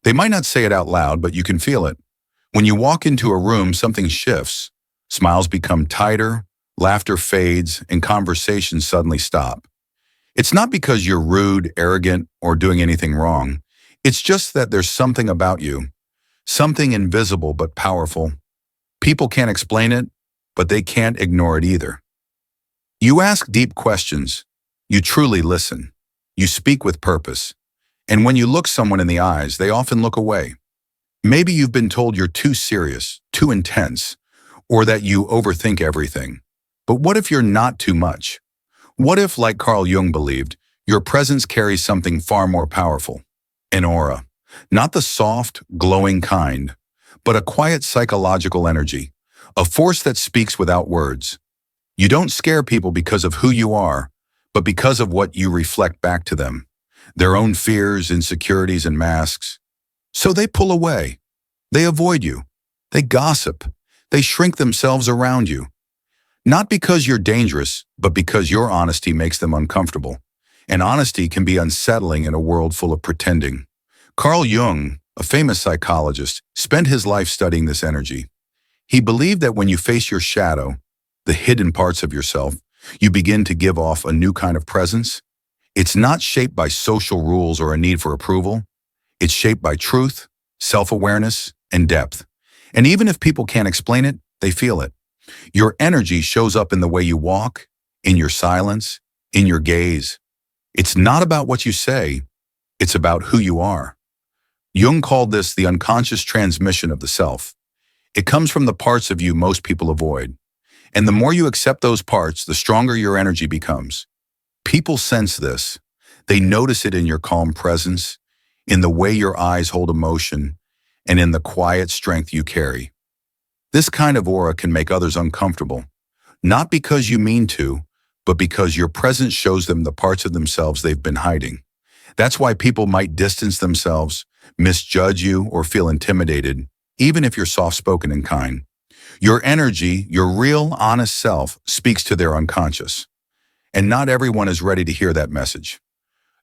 They might not say it out loud, but you can feel it. When you walk into a room, something shifts. Smiles become tighter, laughter fades, and conversations suddenly stop. It's not because you're rude, arrogant, or doing anything wrong. It's just that there's something about you, something invisible but powerful. People can't explain it, but they can't ignore it either. You ask deep questions. You truly listen. You speak with purpose. And when you look someone in the eyes, they often look away. Maybe you've been told you're too serious, too intense, or that you overthink everything. But what if you're not too much? What if, like Carl Jung believed, your presence carries something far more powerful? An aura. Not the soft, glowing kind, but a quiet psychological energy, a force that speaks without words. You don't scare people because of who you are, but because of what you reflect back to them, their own fears, insecurities, and masks. So they pull away. They avoid you. They gossip. They shrink themselves around you. Not because you're dangerous, but because your honesty makes them uncomfortable. And honesty can be unsettling in a world full of pretending. Carl Jung, a famous psychologist, spent his life studying this energy. He believed that when you face your shadow, the hidden parts of yourself, you begin to give off a new kind of presence. It's not shaped by social rules or a need for approval. It's shaped by truth, self-awareness, and depth. And even if people can't explain it, they feel it. Your energy shows up in the way you walk, in your silence, in your gaze. It's not about what you say, it's about who you are. Jung called this the unconscious transmission of the self. It comes from the parts of you most people avoid. And the more you accept those parts, the stronger your energy becomes. People sense this. They notice it in your calm presence, in the way your eyes hold emotion, and in the quiet strength you carry. This kind of aura can make others uncomfortable, not because you mean to, but because your presence shows them the parts of themselves they've been hiding. That's why people might distance themselves, misjudge you, or feel intimidated, even if you're soft-spoken and kind. Your energy, your real, honest self, speaks to their unconscious. And not everyone is ready to hear that message.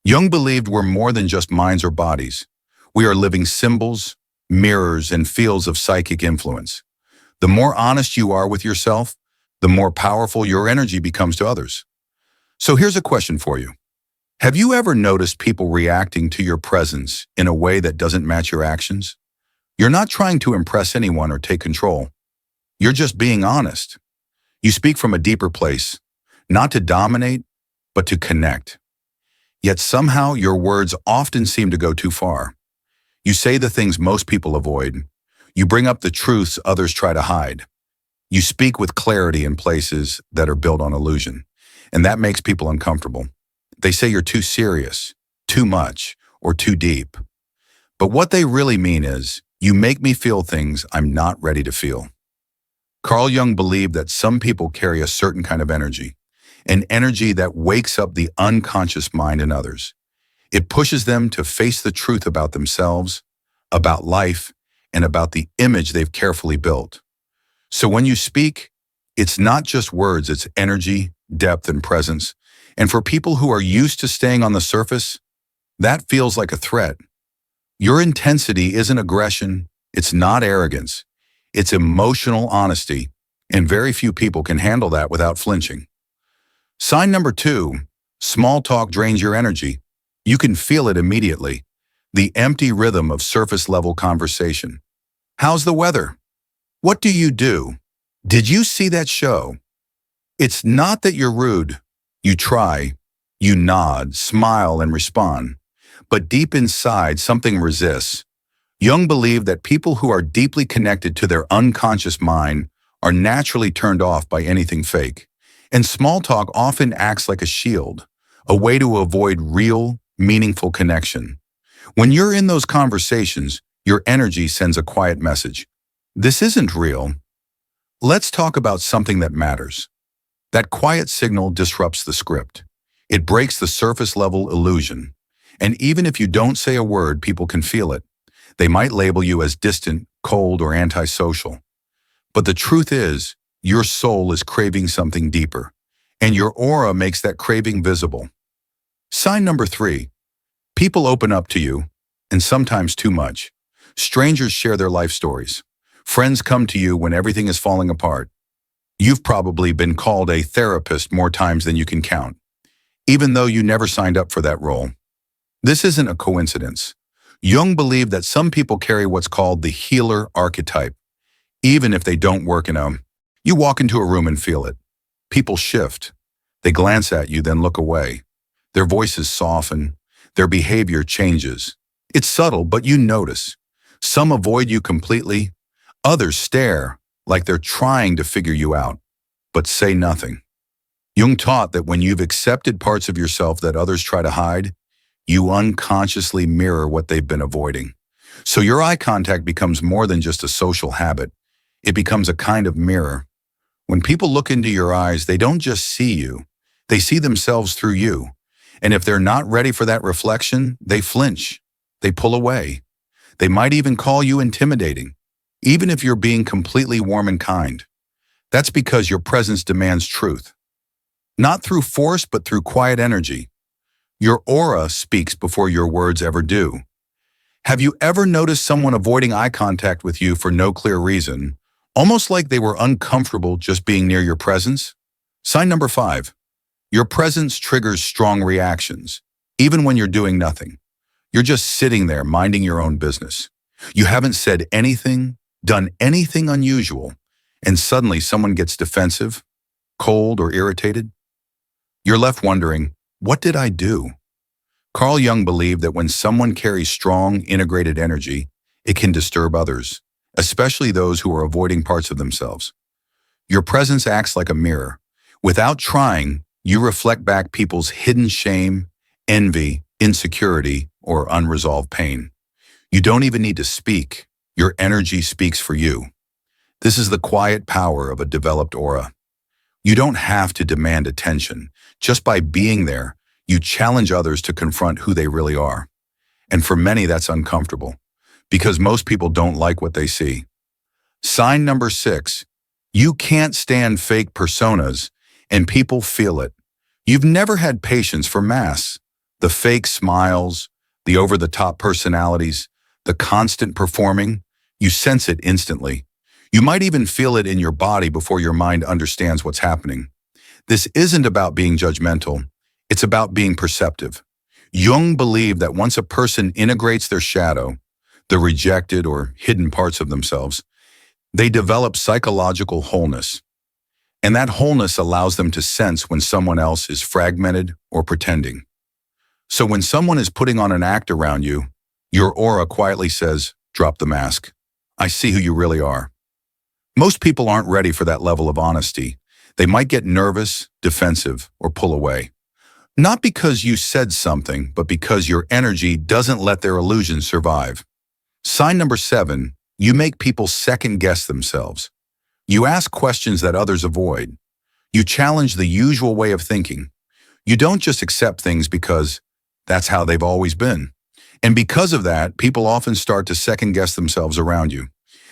Jung believed we're more than just minds or bodies. We are living symbols, mirrors, and fields of psychic influence. The more honest you are with yourself, the more powerful your energy becomes to others. So here's a question for you. Have you ever noticed people reacting to your presence in a way that doesn't match your actions? You're not trying to impress anyone or take control. You're just being honest. You speak from a deeper place, not to dominate, but to connect. Yet somehow your words often seem to go too far. You say the things most people avoid. You bring up the truths others try to hide. You speak with clarity in places that are built on illusion, and that makes people uncomfortable. They say you're too serious, too much, or too deep. But what they really mean is, you make me feel things I'm not ready to feel. Carl Jung believed that some people carry a certain kind of energy, an energy that wakes up the unconscious mind in others. It pushes them to face the truth about themselves, about life, and about the image they've carefully built. So when you speak, it's not just words, it's energy, depth, and presence. And for people who are used to staying on the surface, that feels like a threat. Your intensity isn't aggression, it's not arrogance. It's emotional honesty, and very few people can handle that without flinching. Sign number 2, small talk drains your energy. You can feel it immediately. The empty rhythm of surface-level conversation. How's the weather? What do you do? Did you see that show? It's not that you're rude. You try, you nod, smile, and respond. But deep inside, something resists. Jung believed that people who are deeply connected to their unconscious mind are naturally turned off by anything fake. And small talk often acts like a shield, a way to avoid real, meaningful connection. When you're in those conversations, your energy sends a quiet message. This isn't real. Let's talk about something that matters. That quiet signal disrupts the script. It breaks the surface-level illusion. And even if you don't say a word, people can feel it. They might label you as distant, cold, or antisocial. But the truth is, your soul is craving something deeper, and your aura makes that craving visible. Sign number 3. People open up to you, and sometimes too much. Strangers share their life stories. Friends come to you when everything is falling apart. You've probably been called a therapist more times than you can count, even though you never signed up for that role. This isn't a coincidence. Jung believed that some people carry what's called the healer archetype, even if they don't work in a. You walk into a room and feel it. People shift. They glance at you, then look away. Their voices soften. Their behavior changes. It's subtle, but you notice. Some avoid you completely. Others stare, like they're trying to figure you out, but say nothing. Jung taught that when you've accepted parts of yourself that others try to hide, you unconsciously mirror what they've been avoiding. So your eye contact becomes more than just a social habit. It becomes a kind of mirror. When people look into your eyes, they don't just see you. They see themselves through you. And if they're not ready for that reflection, they flinch. They pull away. They might even call you intimidating, even if you're being completely warm and kind. That's because your presence demands truth. Not through force, but through quiet energy. Your aura speaks before your words ever do. Have you ever noticed someone avoiding eye contact with you for no clear reason, almost like they were uncomfortable just being near your presence? Sign number 5. Your presence triggers strong reactions, even when you're doing nothing. You're just sitting there minding your own business. You haven't said anything, done anything unusual, and suddenly someone gets defensive, cold, or irritated. You're left wondering, what did I do? Carl Jung believed that when someone carries strong, integrated energy, it can disturb others, especially those who are avoiding parts of themselves. Your presence acts like a mirror. Without trying, you reflect back people's hidden shame, envy, insecurity, or unresolved pain. You don't even need to speak. Your energy speaks for you. This is the quiet power of a developed aura. You don't have to demand attention. Just by being there, you challenge others to confront who they really are. And for many, that's uncomfortable, because most people don't like what they see. Sign number 6, you can't stand fake personas, and people feel it. You've never had patience for masks, the fake smiles, the over-the-top personalities, the constant performing. You sense it instantly. You might even feel it in your body before your mind understands what's happening. This isn't about being judgmental. It's about being perceptive. Jung believed that once a person integrates their shadow, the rejected or hidden parts of themselves, they develop psychological wholeness. And that wholeness allows them to sense when someone else is fragmented or pretending. So when someone is putting on an act around you, your aura quietly says, drop the mask. I see who you really are. Most people aren't ready for that level of honesty. They might get nervous, defensive, or pull away. Not because you said something, but because your energy doesn't let their illusions survive. Sign number 7, you make people second-guess themselves. You ask questions that others avoid. You challenge the usual way of thinking. You don't just accept things because that's how they've always been. And because of that, people often start to second-guess themselves around you.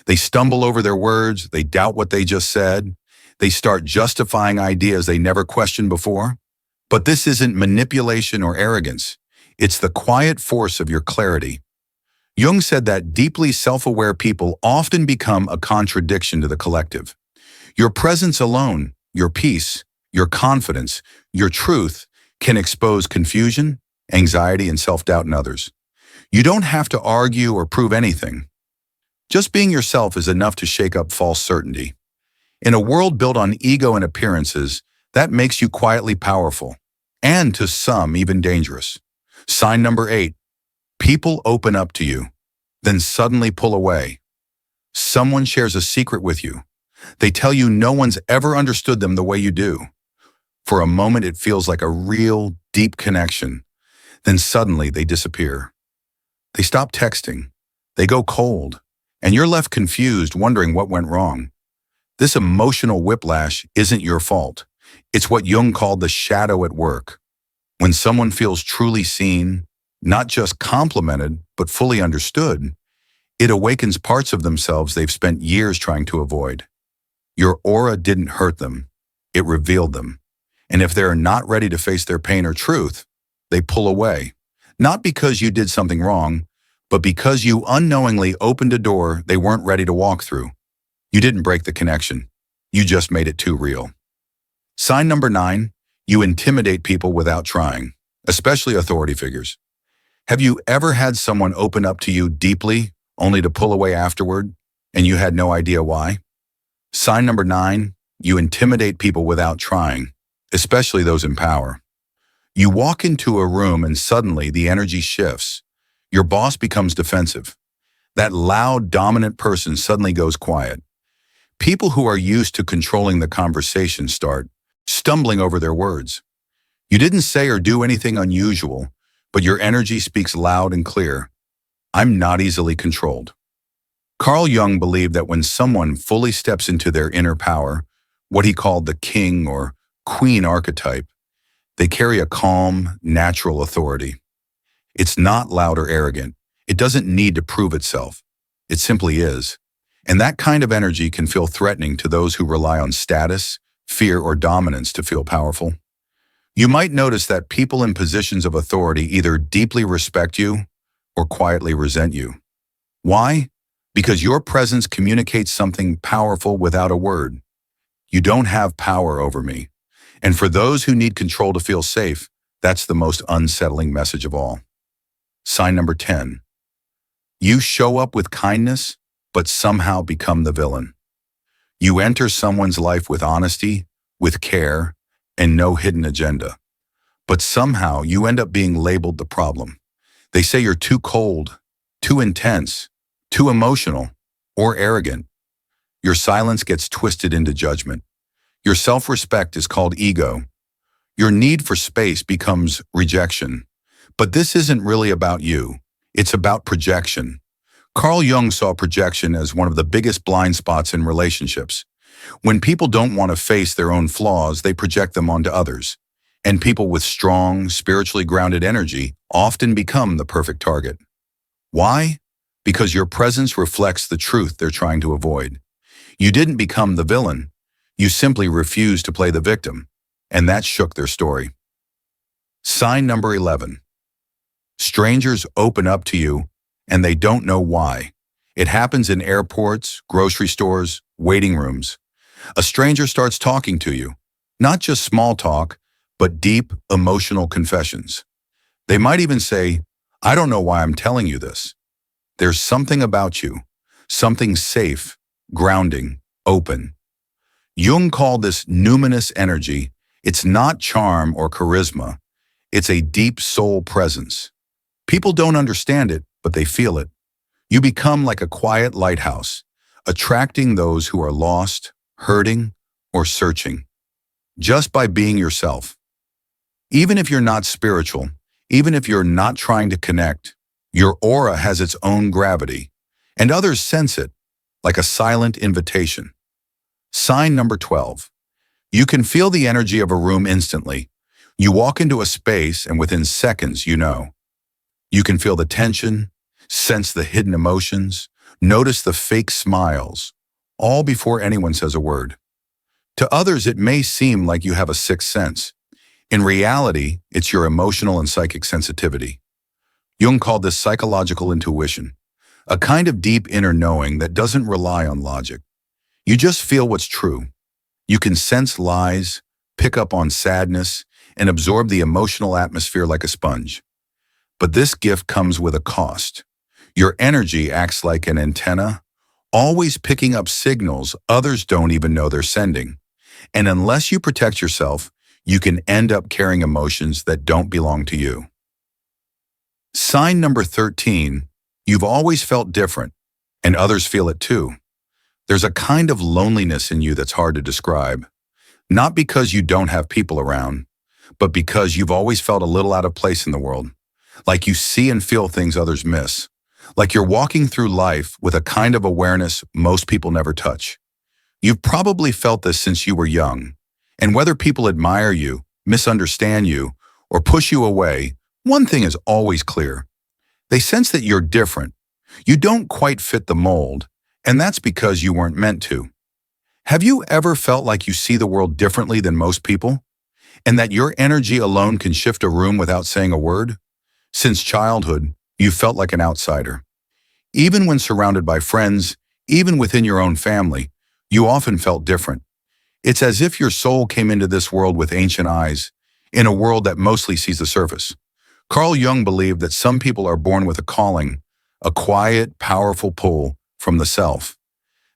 They stumble over their words, they doubt what they just said, they start justifying ideas they never questioned before. But this isn't manipulation or arrogance. It's the quiet force of your clarity. Jung said that deeply self-aware people often become a contradiction to the collective. Your presence alone, your peace, your confidence, your truth can expose confusion, anxiety, and self-doubt in others. You don't have to argue or prove anything. Just being yourself is enough to shake up false certainty. In a world built on ego and appearances, that makes you quietly powerful, and to some, even dangerous. Sign number 8, people open up to you, then suddenly pull away. Someone shares a secret with you. They tell you no one's ever understood them the way you do. For a moment, it feels like a real, deep connection. Then suddenly, they disappear. They stop texting. They go cold. And you're left confused, wondering what went wrong. This emotional whiplash isn't your fault. It's what Jung called the shadow at work. When someone feels truly seen, not just complimented, but fully understood, it awakens parts of themselves they've spent years trying to avoid. Your aura didn't hurt them. It revealed them. And if they're not ready to face their pain or truth, they pull away. Not because you did something wrong, but because you unknowingly opened a door they weren't ready to walk through. You didn't break the connection. You just made it too real. Sign number 9, you intimidate people without trying, especially authority figures. Have you ever had someone open up to you deeply only to pull away afterward, and you had no idea why? Sign number 9, you intimidate people without trying, especially those in power. You walk into a room and suddenly the energy shifts. Your boss becomes defensive. That loud, dominant person suddenly goes quiet. People who are used to controlling the conversation start stumbling over their words. You didn't say or do anything unusual, but your energy speaks loud and clear. I'm not easily controlled. Carl Jung believed that when someone fully steps into their inner power, what he called the king or queen archetype, they carry a calm, natural authority. It's not loud or arrogant. It doesn't need to prove itself. It simply is. And that kind of energy can feel threatening to those who rely on status, fear, or dominance to feel powerful. You might notice that people in positions of authority either deeply respect you or quietly resent you. Why? Because your presence communicates something powerful without a word. You don't have power over me. And for those who need control to feel safe, that's the most unsettling message of all. Sign number 10. You show up with kindness, but somehow become the villain. You enter someone's life with honesty, with care, and no hidden agenda. But somehow you end up being labeled the problem. They say you're too cold, too intense, too emotional, or arrogant. Your silence gets twisted into judgment. Your self-respect is called ego. Your need for space becomes rejection. But this isn't really about you. It's about projection. Carl Jung saw projection as one of the biggest blind spots in relationships. When people don't want to face their own flaws, they project them onto others. And people with strong, spiritually grounded energy often become the perfect target. Why? Because your presence reflects the truth they're trying to avoid. You didn't become the villain. You simply refused to play the victim. And that shook their story. Sign number 11. Strangers open up to you, and they don't know why. It happens in airports, grocery stores, waiting rooms. A stranger starts talking to you, not just small talk, but deep, emotional confessions. They might even say, I don't know why I'm telling you this. There's something about you, something safe, grounding, open. Jung called this numinous energy. It's not charm or charisma. It's a deep soul presence. People don't understand it, but they feel it. You become like a quiet lighthouse, attracting those who are lost, hurting, or searching, just by being yourself. Even if you're not spiritual, even if you're not trying to connect, your aura has its own gravity, and others sense it, like a silent invitation. Sign number 12. You can feel the energy of a room instantly. You walk into a space, and within seconds, you know. You can feel the tension, sense the hidden emotions, notice the fake smiles, all before anyone says a word. To others, it may seem like you have a sixth sense. In reality, it's your emotional and psychic sensitivity. Jung called this psychological intuition, a kind of deep inner knowing that doesn't rely on logic. You just feel what's true. You can sense lies, pick up on sadness, and absorb the emotional atmosphere like a sponge. But this gift comes with a cost. Your energy acts like an antenna, always picking up signals others don't even know they're sending. And unless you protect yourself, you can end up carrying emotions that don't belong to you. Sign number 13, you've always felt different, and others feel it too. There's a kind of loneliness in you that's hard to describe, not because you don't have people around, but because you've always felt a little out of place in the world. Like you see and feel things others miss. Like you're walking through life with a kind of awareness most people never touch. You've probably felt this since you were young. And whether people admire you, misunderstand you, or push you away, one thing is always clear. They sense that you're different. You don't quite fit the mold, and that's because you weren't meant to. Have you ever felt like you see the world differently than most people? And that your energy alone can shift a room without saying a word? Since childhood, You felt like an outsider. Even when surrounded by friends, even within your own family, you often felt different. It's as if your soul came into this world with ancient eyes, in a world that mostly sees the surface. Carl Jung believed that some people are born with a calling, a quiet, powerful pull from the self.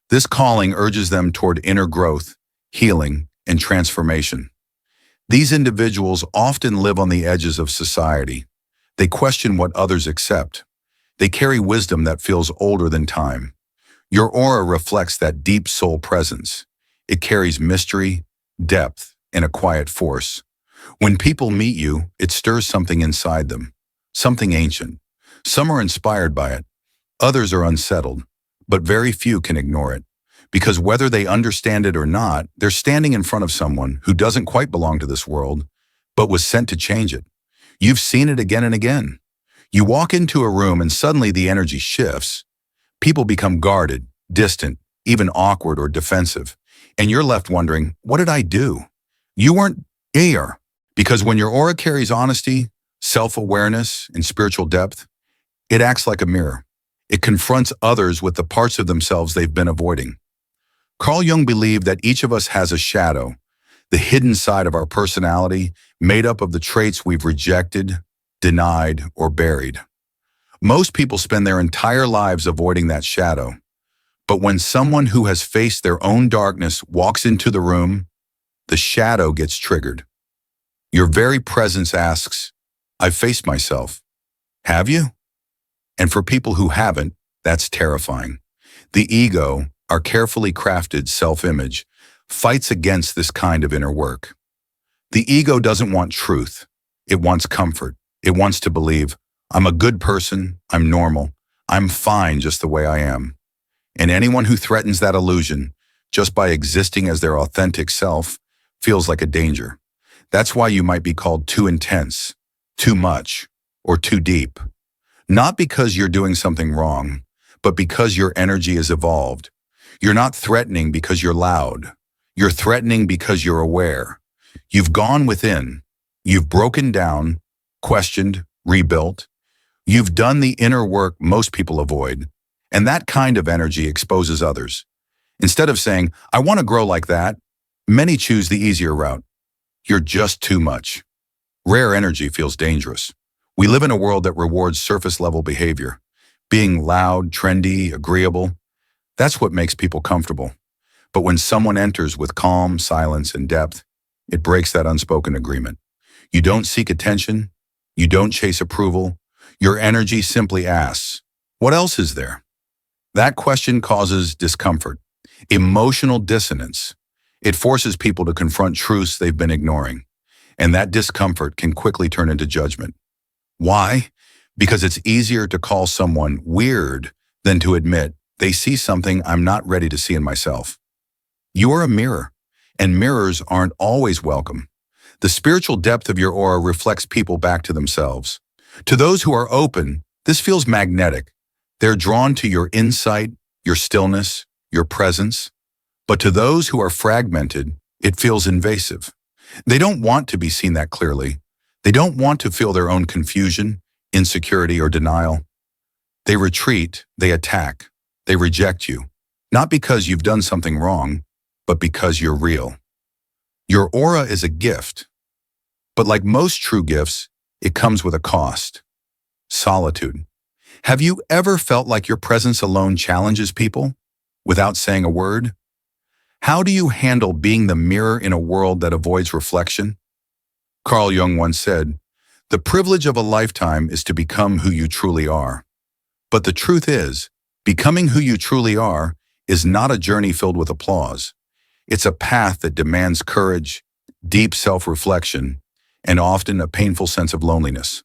This calling urges them toward inner growth, healing, and transformation. These individuals often live on the edges of society. They question what others accept. They carry wisdom that feels older than time. Your aura reflects that deep soul presence. It carries mystery, depth, and a quiet force. When people meet you, it stirs something inside them, something ancient. Some are inspired by it. Others are unsettled, but very few can ignore it. Because whether they understand it or not, they're standing in front of someone who doesn't quite belong to this world, but was sent to change it. You've seen it again and again. You walk into a room and suddenly the energy shifts. People become guarded, distant, even awkward or defensive. And you're left wondering, what did I do? You weren't there. Because when your aura carries honesty, self-awareness, and spiritual depth, it acts like a mirror. It confronts others with the parts of themselves they've been avoiding. Carl Jung believed that each of us has a shadow, the hidden side of our personality, made up of the traits we've rejected, denied, or buried. Most people spend their entire lives avoiding that shadow. But when someone who has faced their own darkness walks into the room, the shadow gets triggered. Your very presence asks, I've faced myself. Have you? And for people who haven't, that's terrifying. The ego, our carefully crafted self-image, fights against this kind of inner work. The ego doesn't want truth. It wants comfort. It wants to believe, I'm a good person, I'm normal, I'm fine just the way I am. And anyone who threatens that illusion, just by existing as their authentic self, feels like a danger. That's why you might be called too intense, too much, or too deep. Not because you're doing something wrong, but because your energy is evolved. You're not threatening because you're loud. You're threatening because you're aware. You've gone within. You've broken down, questioned, rebuilt. You've done the inner work most people avoid. And that kind of energy exposes others. Instead of saying, I want to grow like that, many choose the easier route. You're just too much. Rare energy feels dangerous. We live in a world that rewards surface-level behavior. Being loud, trendy, agreeable, that's what makes people comfortable. But when someone enters with calm, silence, and depth, it breaks that unspoken agreement. You don't seek attention. You don't chase approval. Your energy simply asks, what else is there? That question causes discomfort, emotional dissonance. It forces people to confront truths they've been ignoring. And that discomfort can quickly turn into judgment. Why? Because it's easier to call someone weird than to admit they see something I'm not ready to see in myself. You are a mirror, and mirrors aren't always welcome. The spiritual depth of your aura reflects people back to themselves. To those who are open, this feels magnetic. They're drawn to your insight, your stillness, your presence. But to those who are fragmented, it feels invasive. They don't want to be seen that clearly. They don't want to feel their own confusion, insecurity, or denial. They retreat, they attack, they reject you, not because you've done something wrong, but because you're real. Your aura is a gift, but like most true gifts, it comes with a cost. Solitude. Have you ever felt like your presence alone challenges people without saying a word? How do you handle being the mirror in a world that avoids reflection? Carl Jung once said, the privilege of a lifetime is to become who you truly are. But the truth is, becoming who you truly are is not a journey filled with applause. It's a path that demands courage, deep self-reflection, and often a painful sense of loneliness.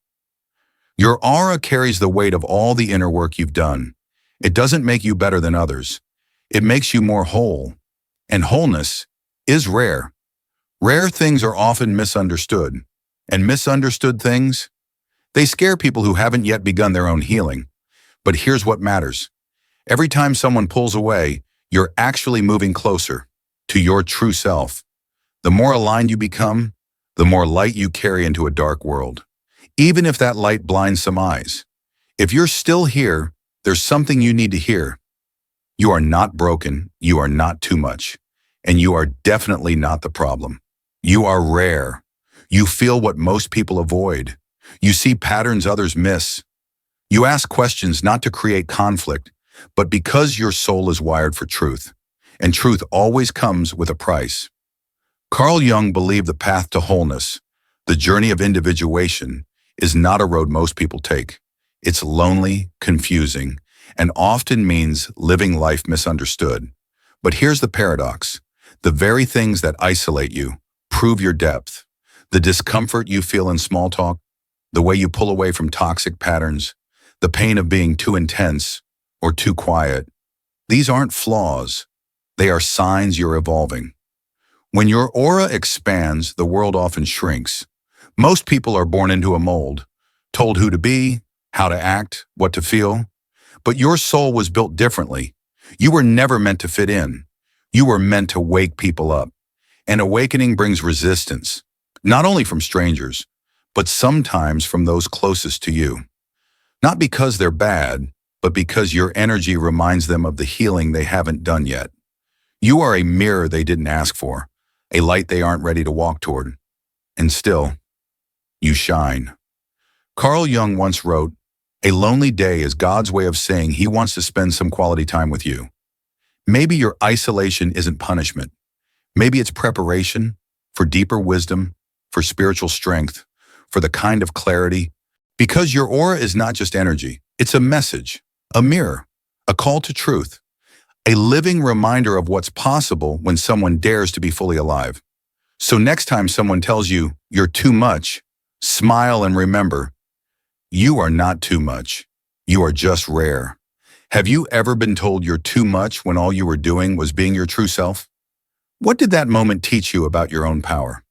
Your aura carries the weight of all the inner work you've done. It doesn't make you better than others. It makes you more whole. And wholeness is rare. Rare things are often misunderstood. And misunderstood things, they scare people who haven't yet begun their own healing. But here's what matters. Every time someone pulls away, you're actually moving closer to your true self. The more aligned you become, the more light you carry into a dark world. Even if that light blinds some eyes, If you're still here, there's something you need to hear. You are not broken, you are not too much, and you are definitely not the problem. You are rare. You feel what most people avoid. You see patterns others miss. You ask questions not to create conflict, but because your soul is wired for truth, and truth always comes with a price. Carl Jung believed the path to wholeness, the journey of individuation, is not a road most people take. It's lonely, confusing, and often means living life misunderstood. But here's the paradox. The very things that isolate you prove your depth. The discomfort you feel in small talk, the way you pull away from toxic patterns, the pain of being too intense or too quiet. These aren't flaws. They are signs you're evolving. When your aura expands, the world often shrinks. Most people are born into a mold, told who to be, how to act, what to feel. But your soul was built differently. You were never meant to fit in. You were meant to wake people up. And awakening brings resistance, not only from strangers, but sometimes from those closest to you. Not because they're bad, but because your energy reminds them of the healing they haven't done yet. You are a mirror they didn't ask for, a light they aren't ready to walk toward. And still, you shine. Carl Jung once wrote, "A lonely day is God's way of saying he wants to spend some quality time with you." Maybe your isolation isn't punishment. Maybe it's preparation for deeper wisdom, for spiritual strength, for the kind of clarity. Because your aura is not just energy, it's a message, a mirror, a call to truth, a living reminder of what's possible when someone dares to be fully alive. So next time someone tells you you're too much, smile and remember, you are not too much. You are just rare. Have you ever been told you're too much when all you were doing was being your true self? What did that moment teach you about your own power?